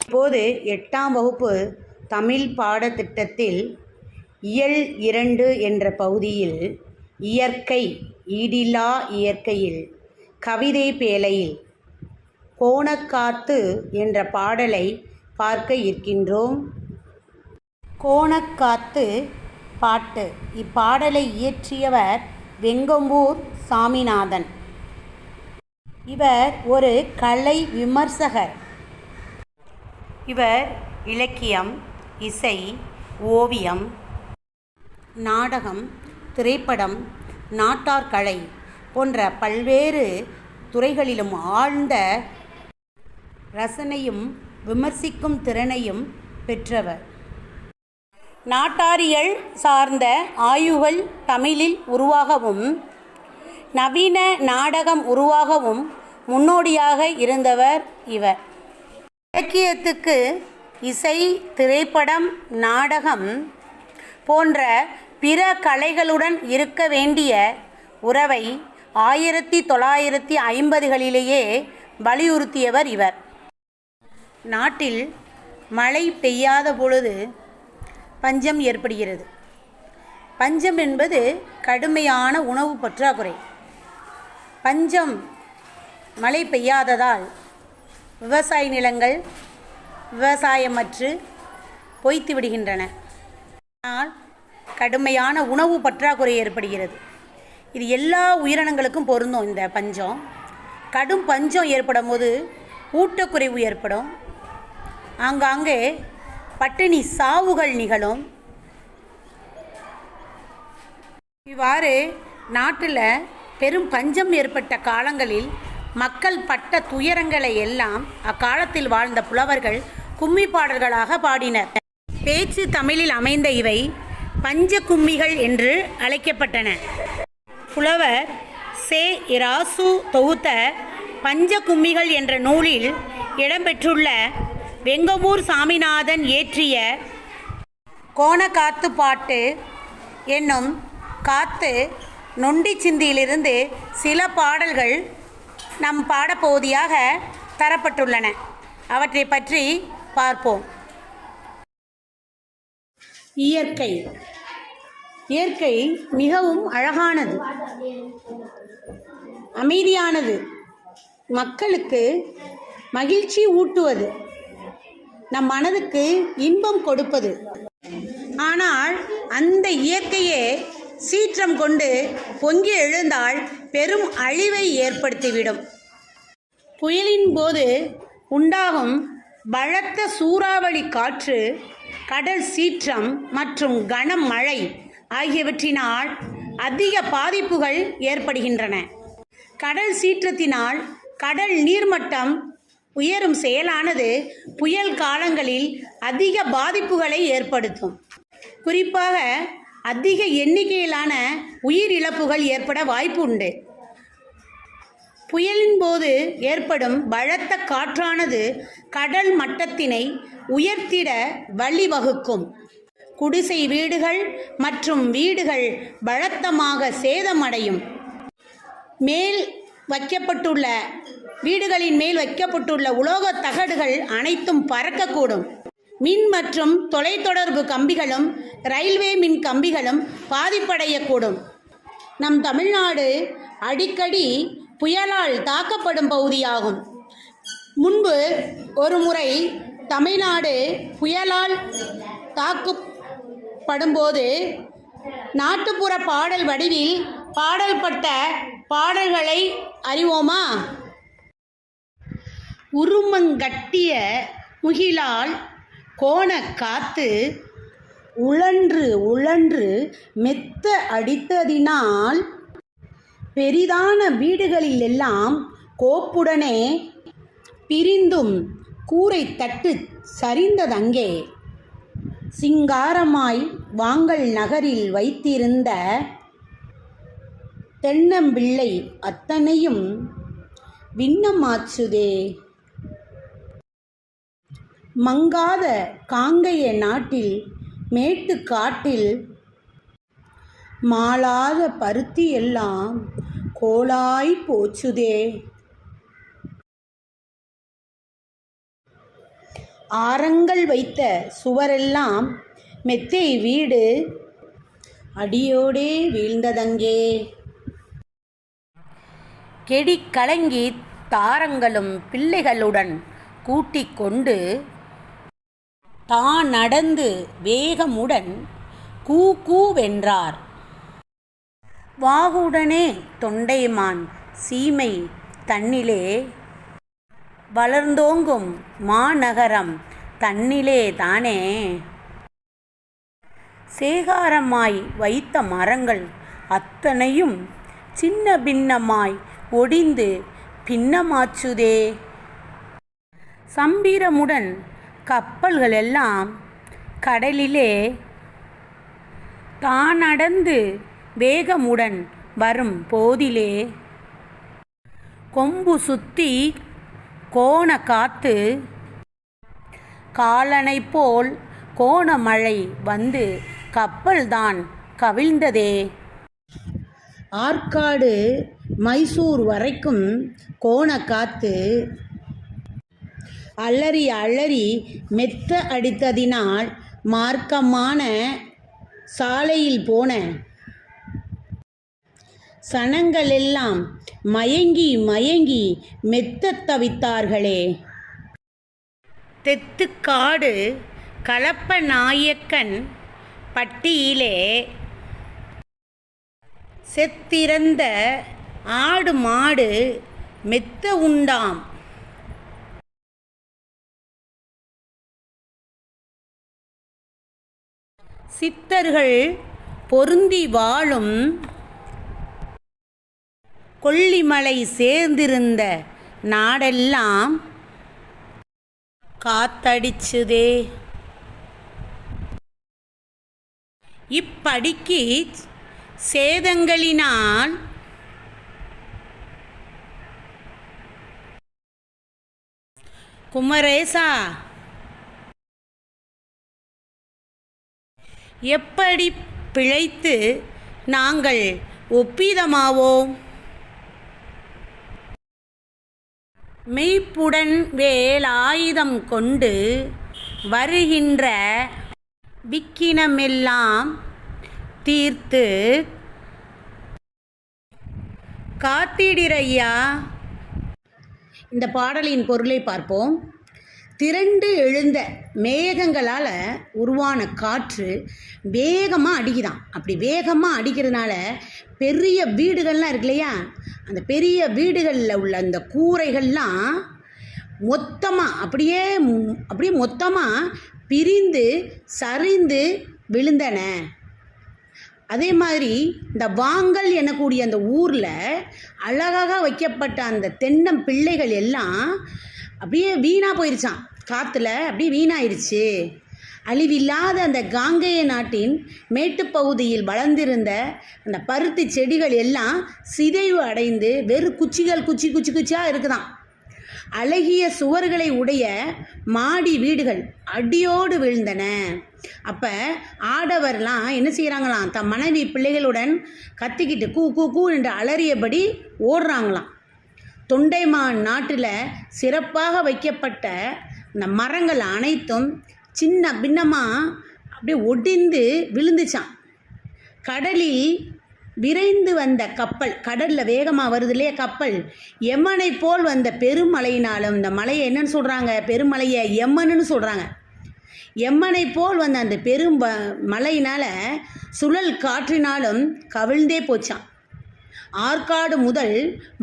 இப்போது 8ஆம் வகுப்பு தமிழ் பாடத்திட்டத்தில் இயல் 2 என்ற பகுதியில் இயற்கை ஈடில்லா இயற்கையில் கவிதை பேழையில் கோணக்காத்து என்ற பாடலை பார்க்க இருக்கின்றோம். கோணக்காத்து பாட்டு. இப்பாடலை இயற்றியவர் வெங்கம்பூர் சாமிநாதன். இவர் ஒரு கலை விமர்சகர். இவர் இலக்கியம், இசை, ஓவியம், நாடகம், திரைப்படம், நாட்டார் கலை போன்ற பல்வேறு துறைகளிலும் ஆழ்ந்த ரசனையும் விமர்சிக்கும் திறனையும் பெற்றவர். நாட்டாரியல் சார்ந்த ஆய்வுகள் தமிழில் உருவாகவும் நவீன நாடகம் உருவாகவும் முன்னோடியாக இருந்தவர் இவர். இலக்கியத்துக்கு இசை, திரைப்படம், நாடகம் போன்ற பிற கலைகளுடன் இருக்க வேண்டிய உறவை 1950களிலேயே வலியுறுத்தியவர் இவர். நாட்டில் மழை பெய்யாத பொழுது பஞ்சம் ஏற்படுகிறது. பஞ்சம் என்பது கடுமையான உணவு பற்றாக்குறை. பஞ்சம், மழை பெய்யாததால் விவசாய நிலங்கள் விவசாயமற்று பொய்த்து விடுகின்றன. ஆனால் கடுமையான உணவு பற்றாக்குறை ஏற்படுகிறது. இது எல்லா உயிரினங்களுக்கும் பொருந்தும். இந்த பஞ்சம், கடும் பஞ்சம் ஏற்படும் போது ஊட்டக்குறைவு ஏற்படும். ஆங்காங்கே பட்டினி சாவுகள் நிகழும். இவ்வாறு நாட்டில் பெரும் பஞ்சம் ஏற்பட்ட காலங்களில் மக்கள் பட்ட துயரங்களை எல்லாம் அக்காலத்தில் வாழ்ந்த புலவர்கள் கும்மி பாடல்களாக பாடினர். பேச்சு தமிழில் அமைந்த இவை பஞ்ச கும்மிகள் என்று அழைக்கப்பட்டன. புலவர் சே. இராசு தொகுத்த பஞ்ச கும்மிகள் என்ற நூலில் இடம்பெற்றுள்ள வெங்கம்பூர் சாமிநாதன் இயற்றிய கோணக்காத்து பாட்டு என்னும் காத்து நொண்டி சிந்தியிலிருந்து சில பாடல்கள் நம் பாடப்பகுதியாக தரப்பட்டுள்ளன. அவற்றை பற்றி பார்ப்போம். இயற்கை. இயற்கை மிகவும் அழகானது, அமைதியானது, மக்களுக்கு மகிழ்ச்சி ஊட்டுவது, நம் மனதுக்கு இன்பம் கொடுப்பது. ஆனால் அந்த இயற்கையே சீற்றம் கொண்டு பொங்கி எழுந்தால் பெரும் அழிவை ஏற்படுத்திவிடும். புயலின் போது உண்டாகும் பலத்த சூறாவளி காற்று, கடல் சீற்றம் மற்றும் கனமழை ஆகியவற்றினால் அதிக பாதிப்புகள் ஏற்படுகின்றன. கடல் சீற்றத்தினால் கடல் நீர்மட்டம் உயரும் செயலானது புயல் காலங்களில் அதிக பாதிப்புகளை ஏற்படுத்தும். குறிப்பாக அதிக எண்ணிக்கையிலான உயிரிழப்புகள் ஏற்பட வாய்ப்பு உண்டு. புயலின் போது ஏற்படும் பலத்த காற்றானது கடல் மட்டத்தினை உயர்த்திட வழிவகுக்கும். குடிசை வீடுகள் மற்றும் வீடுகள் பலத்தமாக சேதமடையும். வீடுகளின் மேல் வைக்கப்பட்டுள்ள உலோகத் தகடுகள் அனைத்தும் பறக்கக்கூடும். மின் மற்றும் தொலைத்தொடர்பு கம்பிகளும் ரயில்வே மின் கம்பிகளும் பாதிப்படையக்கூடும். நம் தமிழ்நாடு அடிக்கடி புயலால் தாக்கப்படும் பகுதியாகும். முன்பு ஒரு முறை தமிழ்நாடு புயலால் தாக்கப்படும்போது நாட்டுப்புற பாடல் வடிவில் பாடல்பட்ட பாடல்களை அறிவோமா? உருமங்கட்டிய முகிலால் கோணக்காத்து உழன்று உழன்று மெத்த அடித்ததினால் பெரிதான வீடுகளிலெல்லாம் கோப்புடனே பிரிந்தும் கூரை தட்டு சரிந்ததங்கே. சிங்காரமாய் வாங்கல் நகரில் வைத்திருந்த தென்னம்பிள்ளை அத்தனையும் விண்ணமாச்சுதே. மங்காத காங்கைய நாட்டில் மேட்டு காட்டில் மாளாத பருத்தி எல்லாம் கோளாய் போச்சுதே. ஆரங்கள் வைத்த சுவரெல்லாம் மெத்தை வீடு அடியோடே வீழ்ந்ததங்கே. கெடி கலங்கி தாரங்களும் பிள்ளைகளுடன் கூட்டிக் கொண்டு தான் நடந்து வேகமுடன் கூ கூவென்றார். வாகுடனே தொண்டைமான் சீமை தன்னிலே வளர்ந்தோங்கும் மாநகரம் தன்னிலே தானே. சேகாரமாய் வைத்த மரங்கள் அத்தனையும் சின்ன பின்னமாய் ஒடிந்து பின்னமாச்சுதே. சம்பிரமுடன் கப்பல்களெல்லாம் கடலிலே தான் நடந்து வேகமுடன் வரும் போதிலே கொம்பு சுத்தி கோண காத்து காலனை போல் கோணமழை வந்து கப்பல்தான் கவிழ்ந்ததே. ஆற்காடு மைசூர் வரைக்கும் கோண காத்து அலறி அலறி மெத்த அடித்ததினால் மார்க்கமான சாலையில் போன சனங்களெல்லாம் மயங்கி மயங்கி மெத்த தவித்தார்களே. தெத்துக்காடு கலப்பநாயக்கன் பட்டியிலே செத்திறந்த ஆடு மாடு மெத்த உண்டாம். சித்தர்கள் பொருந்தி வாழும் கொல்லிமலை சேர்ந்திருந்த நாடெல்லாம் காத்தடிச்சுதே. இப்படிக்கு சேதங்களினால் குமரேசா எப்படி பிழைத்து நாங்கள் ஒப்பிதமாவோம்? மெய்ப்புடன் வேலாயுதம் கொண்டு வருகின்ற விக்கினமெல்லாம் தீர்த்து காத்திடிரையா. இந்த பாடலின் பொருளை பார்ப்போம். திரண்டு எழுந்த மேகங்களால் உருவான காற்று வேகமாக அடிக்குதான். அப்படி வேகமாக அடிக்கிறதுனால பெரிய வீடுகள்லாம் இருக்கு இல்லையா, அந்த பெரிய வீடுகளில் உள்ள அந்த கூரைகள்லாம் மொத்தமாக அப்படியே மொத்தமாக பிரிந்து சரிந்து விழுந்தன. அதே மாதிரி இந்த வாங்கல் எனக்கூடிய அந்த ஊரில் அழகாக வைக்கப்பட்ட அந்த தென்னம் பிள்ளைகள் எல்லாம் அப்படியே வீணாக போயிருச்சான். காற்றுல அப்படியே வீணாயிருச்சு. அழிவில்லாத அந்த காங்கேய நாட்டின் மேட்டுப்பகுதியில் வளர்ந்திருந்த அந்த பருத்தி செடிகள் எல்லாம் சிதைவு அடைந்து வெறும் குச்சியாக இருக்குதான். அழகிய சுவர்களை உடைய மாடி வீடுகள் அடியோடு விழுந்தன. அப்போ ஆடவர்லாம் என்ன செய்கிறாங்களாம், தம் மனைவி பிள்ளைகளுடன் கத்திக்கிட்டு கூ கூ கூ என்று அலறியபடி ஓடுறாங்களாம். தொண்டைமான் நாட்டில் சிறப்பாக வைக்கப்பட்ட இந்த மரங்கள் அனைத்தும் சின்ன பின்னமாக அப்படியே ஒடிந்து விழுந்துச்சான். கடலில் விரைந்து வந்த கப்பல், கடலில் வேகமாக வருது இல்லையா கப்பல், எம்மனை போல் வந்த பெருமழையினாலும், இந்த மலையை என்னன்னு சொல்கிறாங்க, பெருமலையை எம்மன்னு சொல்கிறாங்க. எம்மனை போல் வந்த அந்த மழையினால் சுழல் காற்றினாலும் கவிழ்ந்தே போச்சான். ஆற்காடு முதல்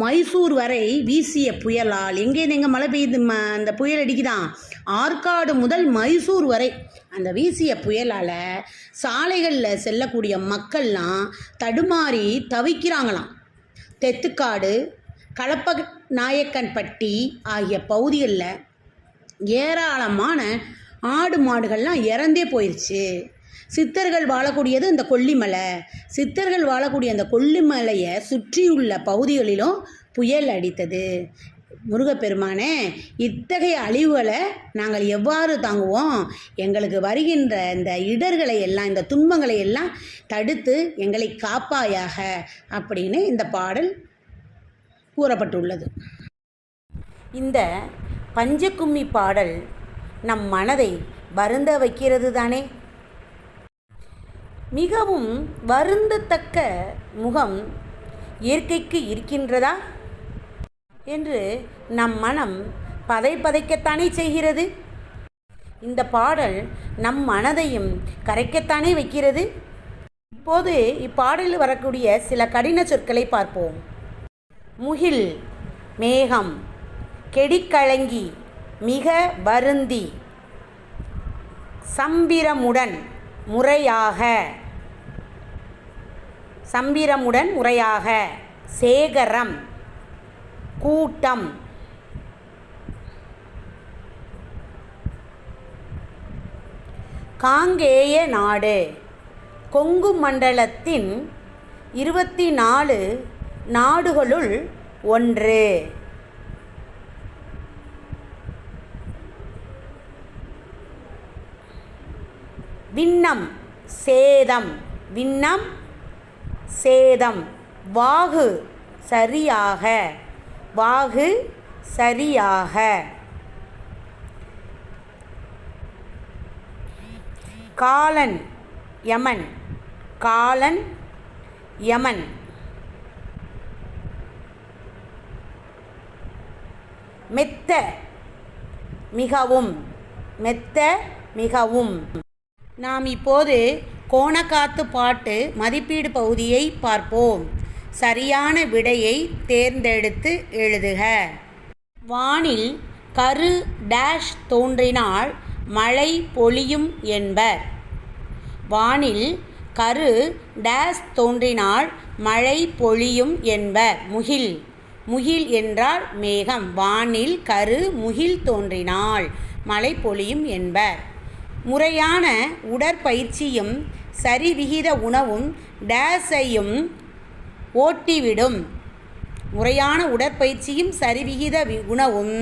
மைசூர் வரை வீசிய புயலால், எங்கேருந்து எங்கே மழை பெய்யுது, அந்த புயல் அடிக்குதான், ஆற்காடு முதல் மைசூர் வரை அந்த வீசிய புயலால் சாலைகளில் செல்லக்கூடிய மக்கள்லாம் தடுமாறி தவிக்கிறாங்களாம். தெத்துக்காடு கலப்ப நாயக்கன்பட்டி ஆகிய பகுதிகளில் ஏராளமான ஆடு மாடுகள்லாம் இறந்தே போயிடுச்சு. சித்தர்கள் வாழக்கூடியது இந்த கொல்லிமலை. சித்தர்கள் வாழக்கூடிய அந்த கொல்லிமலையை சுற்றியுள்ள பகுதிகளிலும் புயல் அடித்தது. முருகப்பெருமானே, இத்தகைய அழிவுகளை நாங்கள் எவ்வாறு தாங்குவோம்? எங்களுக்கு வருகின்ற இந்த இடர்களை எல்லாம், இந்த துன்பங்களை எல்லாம் தடுத்து எங்களை காப்பாயாக அப்படின்னு இந்த பாடல் கூறப்பட்டுள்ளது. இந்த பஞ்சகும்மி பாடல் நம் மனதை வருந்த வைக்கிறது தானே. மிகவும் வருந்தத்தக்க முகம் இயற்கைக்கு இருக்கின்றதா என்று நம் மனம் பதைக்கத்தானே செய்கிறது. இந்த பாடல் நம் மனதையும் கரைக்கத்தானே வைக்கிறது. இப்போது இப்பாடலில் வரக்கூடிய சில கடின சொற்களை பார்ப்போம். முகில், மேகம், கெடிக்கலங்கி, மிக வருந்தி, சம்பிரமுடன் முறையாக, சேகரம், கூட்டம், காங்கேய நாடு, கொங்கு மண்டலத்தின் 24 நாடுகளுள் ஒன்று. விண்ணம், சேதம், வாகு சரியாக, காலன், யமன், மெத்த, மிகவும். நாம் இப்போது கோணக்காத்து பாட்டு மதிப்பீடு பகுதியை பார்ப்போம். சரியான விடையை தேர்ந்தெடுத்து எழுதுக. வானில் கரு டேஷ் தோன்றினால் மழை பொழியும் என்பர். வானில் கரு டேஷ் தோன்றினால் மழை பொழியும் என்பர். முகில் என்றால் மேகம். வானில் கரு முகில் தோன்றினால் மழை பொழியும் என்பர். முறையான உடற்பயிற்சியும் சரிவிகித உணவும் டேஸையும் ஓட்டிவிடும். முறையான உடற்பயிற்சியும் சரிவிகித உணவும்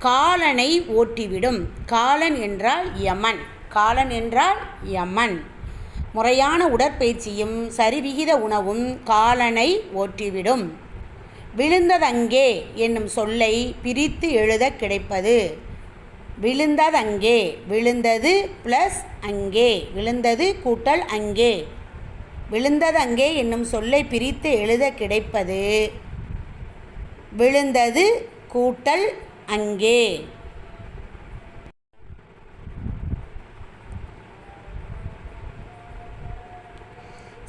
காலனை ஓட்டிவிடும். காலன் என்றால் யமன். முறையான உடற்பயிற்சியும் சரிவிகித உணவும் காலனை ஓட்டிவிடும். விழுந்ததங்கே என்னும் சொல்லை பிரித்து எழுத கிடைப்பது. விழுந்ததங்கே, விழுந்தது ப்ளஸ் அங்கே, விழுந்தது கூட்டல் அங்கே. விழுந்ததங்கே என்னும் சொல்லை பிரித்து எழுத கிடைப்பது விழுந்தது கூட்டல் அங்கே.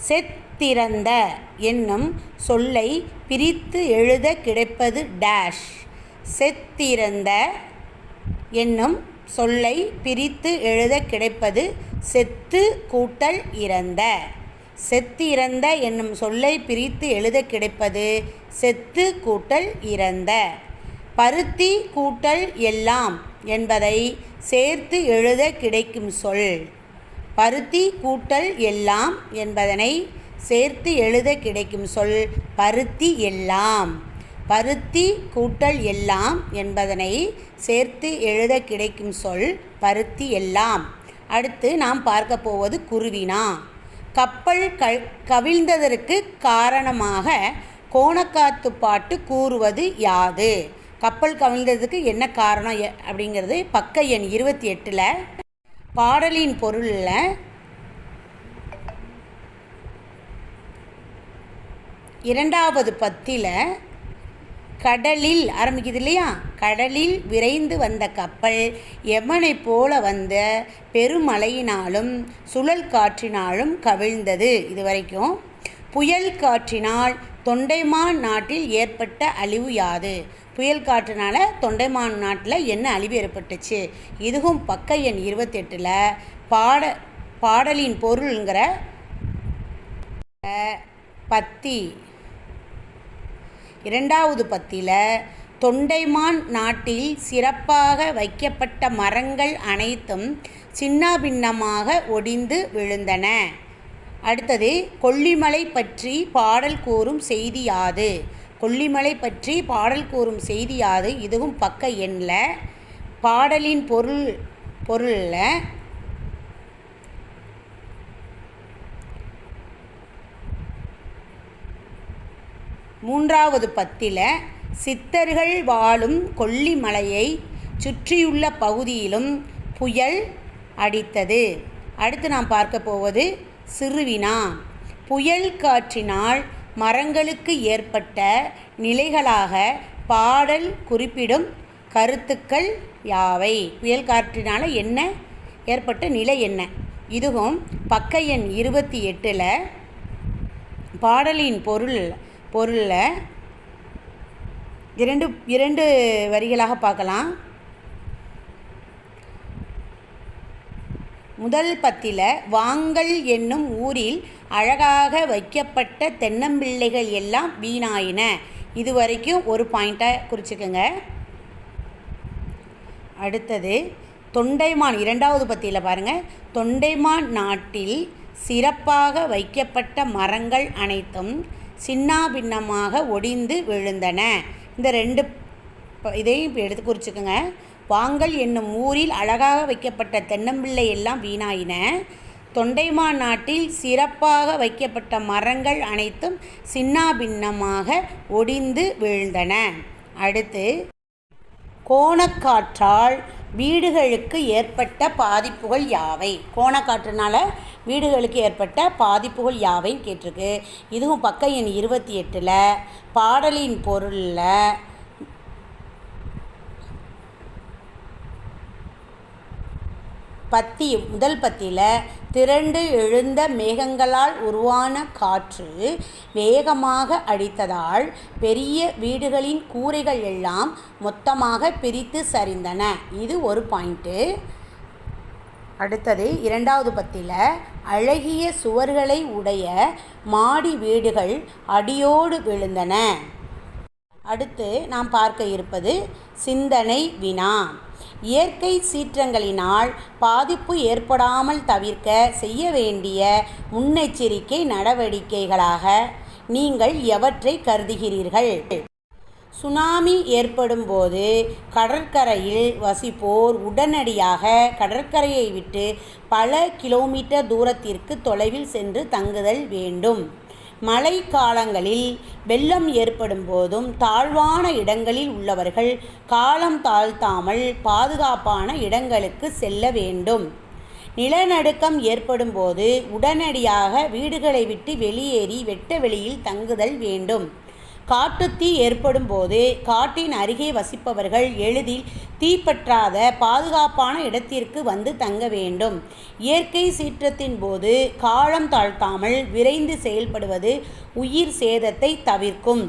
செத்திறந்த என்னும் சொல்லை பிரித்து எழுத கிடைப்பது டேஷ். செத்திறந்த என்னும் சொல்லை பிரித்து எழுத கிடைப்பது செத்து கூட்டல் இறந்த. செத்திறந்த என்னும் சொல்லை பிரித்து எழுத கிடைப்பது செத்து கூட்டல் இறந்த. பருத்தி கூட்டல் எல்லாம் என்பதை சேர்த்து எழுத கிடைக்கும் சொல். பருத்தி கூட்டல் எல்லாம் என்பதனை சேர்த்து எழுத கிடைக்கும் சொல் பருத்தி எல்லாம். பருத்தி கூட்டல் எல்லாம் என்பதனை சேர்த்து எழுத கிடைக்கும் சொல் பருத்தி எல்லாம். அடுத்து நாம் பார்க்க போவது குருவினா. கப்பல் கவிழ்ந்ததற்கு காரணமாக கோணக்காத்து பாட்டு கூறுவது யாது? கப்பல் கவிழ்ந்ததுக்கு என்ன காரணம் அப்படிங்கிறது பக்க எண் 28 பாடலின் பொருளில் இரண்டாவது பத்தியில் கடலில் ஆரம்பிக்குது இல்லையா? கடலில் விரைந்து வந்த கப்பல் யமனை போல வந்த பெருமழையினாலும் சுழல் காற்றினாலும் கவிழ்ந்தது. இது வரைக்கும் புயல் காற்றினால் தொண்டைமான் நாட்டில் ஏற்பட்ட அழிவு யாது? புயல் காற்றினால தொண்டைமான் நாட்டில் என்ன அழிவு ஏற்பட்டுச்சு? இதுவும் பக்க எண் 28 பாடலின் பொருள்ங்கிற பத்தி இரண்டாவது பத்தியில் தொண்டைமான் நாட்டில் சிறப்பாக வைக்கப்பட்ட மரங்கள் அனைத்தும் சின்னாபின்னமாக ஒடிந்து விழுந்தன. அடுத்தது கொல்லிமலை பற்றி பாடல் கூறும் செய்தி யாது? கொல்லிமலை பற்றி பாடல் கூறும் செய்தி யாது? இதுவும் பக்க எண்ணில் பாடலின் பொருளில் மூன்றாவது பத்தியில் சித்தர்கள் வாழும் கொல்லிமலையை சுற்றியுள்ள பகுதியிலும் புயல் அடித்தது. அடுத்து நாம் பார்க்க போவது சிறுவினா. புயல் காற்றினால் மரங்களுக்கு ஏற்பட்ட நிலைகளாக பாடல் குறிப்பிடும் கருத்துக்கள் யாவை? புயல் காற்றினால் என்ன ஏற்பட்ட நிலை என்ன? இதுவும் பக்க எண் 28 பாடலின் பொருளில் இரண்டு வரிகளாக பார்க்கலாம். முதல் பத்தியில் வாங்கல் என்னும் ஊரில் அழகாக வைக்கப்பட்ட தென்னம்பிள்ளைகள் எல்லாம் வீணாயின. இது வரைக்கும் ஒரு பாயிண்ட்டாக குறிச்சிக்கோங்க. அடுத்தது தொண்டைமான், இரண்டாவது பத்தியில் பாருங்கள். தொண்டைமான் நாட்டில் சிறப்பாக வைக்கப்பட்ட மரங்கள் அனைத்தும் சின்னாபின்னமாக ஒடிந்து விழுந்தன. இந்த ரெண்டு இதையும் எடுத்து குறிச்சிக்கோங்க. வாங்கல் என்னும் ஊரில் அழகாக வைக்கப்பட்ட தென்னம்பிள்ளை எல்லாம் வீணாயின. தொண்டைமான் நாட்டில் சிறப்பாக வைக்கப்பட்ட மரங்கள் அனைத்தும் சின்னாபின்னமாக ஒடிந்து வீழ்ந்தன. அடுத்து கோணக்காற்றால் வீடுகளுக்கு ஏற்பட்ட பாதிப்புகள் யாவை? கோணக்காற்றுனால வீடுகளுக்கு ஏற்பட்ட பாதிப்புகள் யாவைன்னு கேட்டிருக்கு. இதுவும் பக்க எண் 28 பாடலின் பொருளில் முதல் பத்தியில் திரண்டு எழுந்த மேகங்களால் உருவான காற்று வேகமாக அடித்ததால் பெரிய வீடுகளின் கூரைகள் எல்லாம் மொத்தமாக பிரித்து சரிந்தன. இது ஒரு பாயிண்ட்டு. அடுத்தது இரண்டாவது பத்தியில் அழகிய சுவர்களை உடைய மாடி வீடுகள் அடியோடு விழுந்தன. அடுத்து நாம் பார்க்க இருப்பது சிந்தனை வினா. இயற்கை சீற்றங்களினால் பாதிப்பு ஏற்படாமல் தவிர்க்க செய்ய வேண்டிய முன்னெச்சரிக்கை நடவடிக்கைகளாக நீங்கள் எவற்றை கருதுகிறீர்கள்? சுனாமி ஏற்படும் போது கடற்கரையில் வசிப்போர் உடனடியாக கடற்கரையை விட்டு பல கிலோமீட்டர் தூரத்திற்கு தொலைவில் சென்று தங்குதல் வேண்டும். மழை காலங்களில் வெள்ளம் ஏற்படும் போதும் தாழ்வான இடங்களில் உள்ளவர்கள் காலம் தாழ்த்தாமல் பாதுகாப்பான இடங்களுக்கு செல்ல வேண்டும். நிலநடுக்கம் ஏற்படும் போது உடனடியாக வீடுகளை விட்டு வெளியேறி வெட்ட வெளியில் தங்குதல் வேண்டும். காட்டுத்தீ ஏற்படும் போது காட்டின் அருகே வசிப்பவர்கள் எளிதில் தீப்பற்றாத பாதுகாப்பான இடத்திற்கு வந்து தங்க வேண்டும். இயற்கை சீற்றத்தின் போது காலம் தாழ்த்தாமல் விரைந்து செயல்படுவது உயிர் சேதத்தை தவிர்க்கும்.